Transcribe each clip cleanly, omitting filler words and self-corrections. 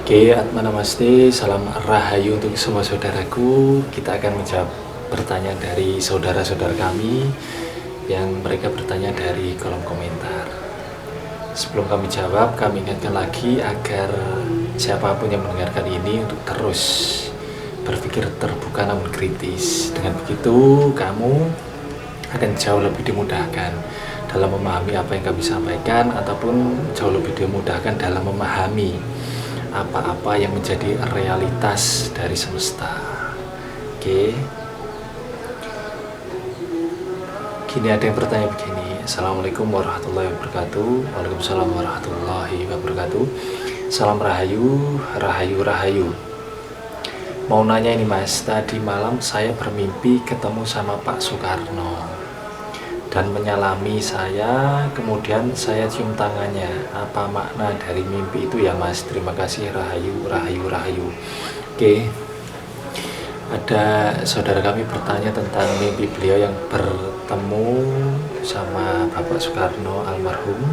Oke, Atma Namaste, salam rahayu untuk semua saudaraku. Kita akan menjawab pertanyaan dari saudara-saudara kami yang mereka bertanya dari kolom komentar. Sebelum kami jawab, kami ingatkan lagi agar siapapun yang mendengarkan ini untuk terus berpikir terbuka namun kritis. Dengan begitu, kamu akan jauh lebih dimudahkan dalam memahami apa yang kami sampaikan, ataupun jauh lebih dimudahkan dalam memahami apa-apa yang menjadi realitas dari semesta. Oke. Gini, ada yang bertanya begini. Assalamualaikum warahmatullahi wabarakatuh. Waalaikumsalam warahmatullahi wabarakatuh. Salam rahayu, rahayu, rahayu. Mau nanya ini mas, tadi malam saya bermimpi ketemu sama Pak Soekarno dan menyalami saya, kemudian saya cium tangannya. Apa makna dari mimpi itu ya mas? Terima kasih, rahayu, rahayu, rahayu. Oke, ada saudara kami bertanya tentang mimpi beliau yang bertemu sama Bapak Soekarno almarhum,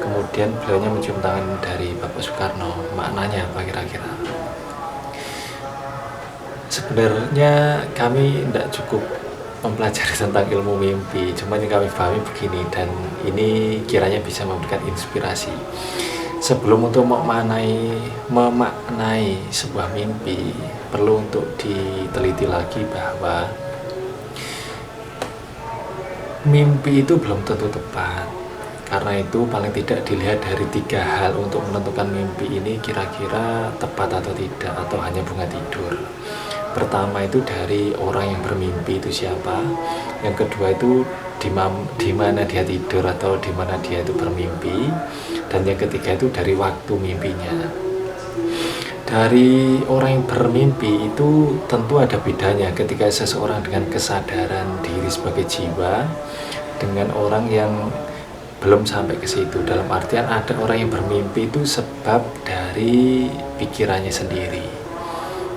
kemudian beliaunya mencium tangan dari Bapak Soekarno. Maknanya apa kira-kira? Sebenarnya kami tidak cukup mempelajari tentang ilmu mimpi, cuma yang kami pahami begini, dan ini kiranya bisa memberikan inspirasi. Sebelum untuk memaknai sebuah mimpi, perlu untuk diteliti lagi bahwa mimpi itu belum tentu tepat. Karena itu paling tidak dilihat dari 3 hal untuk menentukan mimpi ini kira-kira tepat atau tidak, atau hanya bunga tidur. Pertama itu dari orang yang bermimpi itu siapa. Yang kedua itu di mana dia tidur atau di mana dia itu bermimpi. Dan yang ketiga itu dari waktu mimpinya. Dari orang yang bermimpi itu tentu ada bedanya ketika seseorang dengan kesadaran diri sebagai jiwa dengan orang yang belum sampai ke situ. Dalam artian ada orang yang bermimpi itu sebab dari pikirannya sendiri.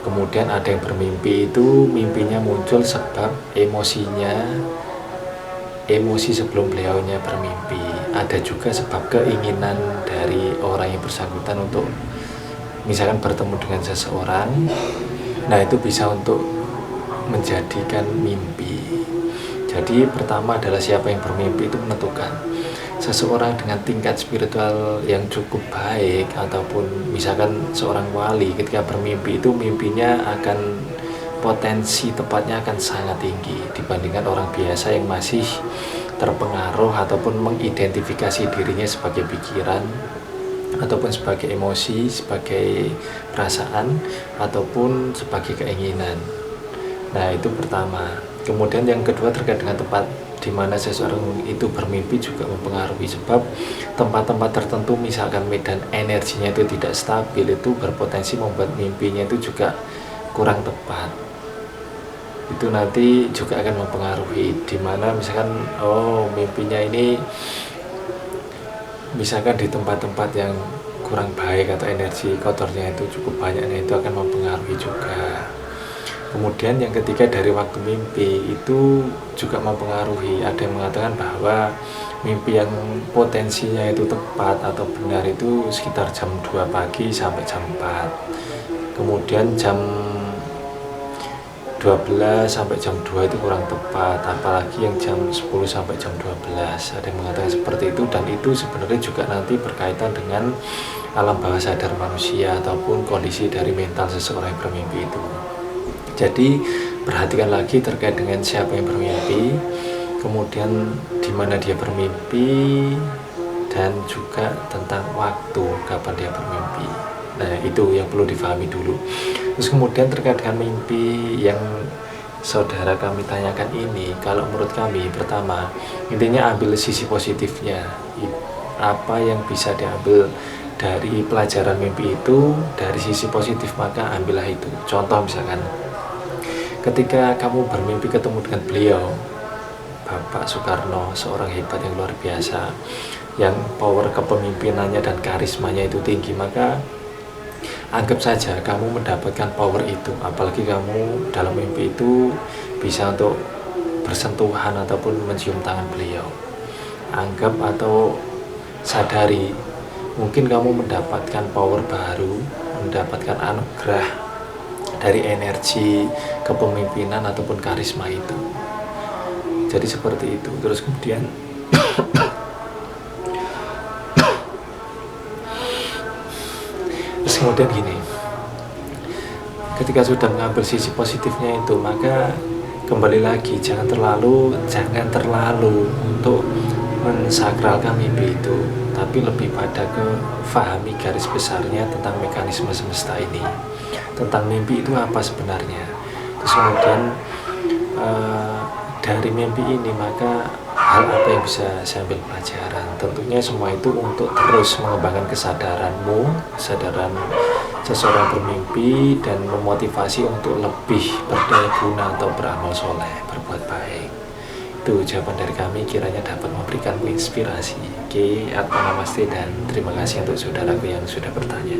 Kemudian ada yang bermimpi itu mimpinya muncul sebab emosi sebelum beliaunya bermimpi. Ada juga sebab keinginan dari orang yang bersangkutan untuk misalkan bertemu dengan seseorang. Nah, itu bisa untuk menjadikan mimpi. Jadi pertama adalah siapa yang bermimpi itu menentukan. Seseorang dengan tingkat spiritual yang cukup baik, ataupun misalkan seorang wali, ketika bermimpi itu mimpinya akan potensi tepatnya akan sangat tinggi dibandingkan orang biasa yang masih terpengaruh ataupun mengidentifikasi dirinya sebagai pikiran ataupun sebagai emosi, sebagai perasaan ataupun sebagai keinginan. Nah, itu pertama. Kemudian yang kedua terkait dengan tempat di mana seseorang itu bermimpi juga mempengaruhi, sebab tempat-tempat tertentu misalkan medan energinya itu tidak stabil, itu berpotensi membuat mimpinya itu juga kurang tepat. Itu nanti juga akan mempengaruhi, di mana misalkan mimpinya ini misalkan di tempat-tempat yang kurang baik atau energi kotornya itu cukup banyak, itu akan mempengaruhi juga. Kemudian yang ketiga dari waktu mimpi itu juga mempengaruhi. Ada yang mengatakan bahwa mimpi yang potensinya itu tepat atau benar itu sekitar jam 2 pagi sampai jam 4. Kemudian jam 12 sampai jam 2 itu kurang tepat, apalagi yang jam 10 sampai jam 12. Ada yang mengatakan seperti itu, dan itu sebenarnya juga nanti berkaitan dengan alam bawah sadar manusia ataupun kondisi dari mental seseorang yang bermimpi itu. Jadi perhatikan lagi terkait dengan siapa yang bermimpi, kemudian di mana dia bermimpi, dan juga tentang waktu kapan dia bermimpi. Nah, itu yang perlu difahami dulu. Terus kemudian terkait dengan mimpi yang saudara kami tanyakan ini, kalau menurut kami pertama, intinya ambil sisi positifnya. Apa yang bisa diambil dari pelajaran mimpi itu dari sisi positif, maka ambillah itu. Contoh misalkan ketika kamu bermimpi ketemu dengan beliau, Bapak Soekarno, seorang hebat yang luar biasa, yang power kepemimpinannya dan karismanya itu tinggi, maka anggap saja kamu mendapatkan power itu. Apalagi kamu dalam mimpi itu bisa untuk bersentuhan ataupun mencium tangan beliau. Anggap atau sadari mungkin kamu mendapatkan power baru, mendapatkan anugerah dari energi kepemimpinan ataupun karisma itu. Jadi seperti itu. Terus kemudian gini, ketika sudah mengambil sisi positifnya itu, maka kembali lagi jangan terlalu untuk mensakralkan mimpi itu, tapi lebih pada ke fahami garis besarnya tentang mekanisme semesta ini, tentang mimpi itu apa sebenarnya. Terus kemudian dari mimpi ini maka hal apa yang bisa saya ambil pelajaran. Tentunya semua itu untuk terus mengembangkan kesadaranmu, kesadaran seseorang bermimpi, dan memotivasi untuk lebih berdaya guna atau beramal soleh, berbuat baik. Itu jawaban dari kami, kiranya dapat memberikanmu inspirasi. Oke, Atma Namaste, dan terima kasih untuk saudaraku yang sudah bertanya.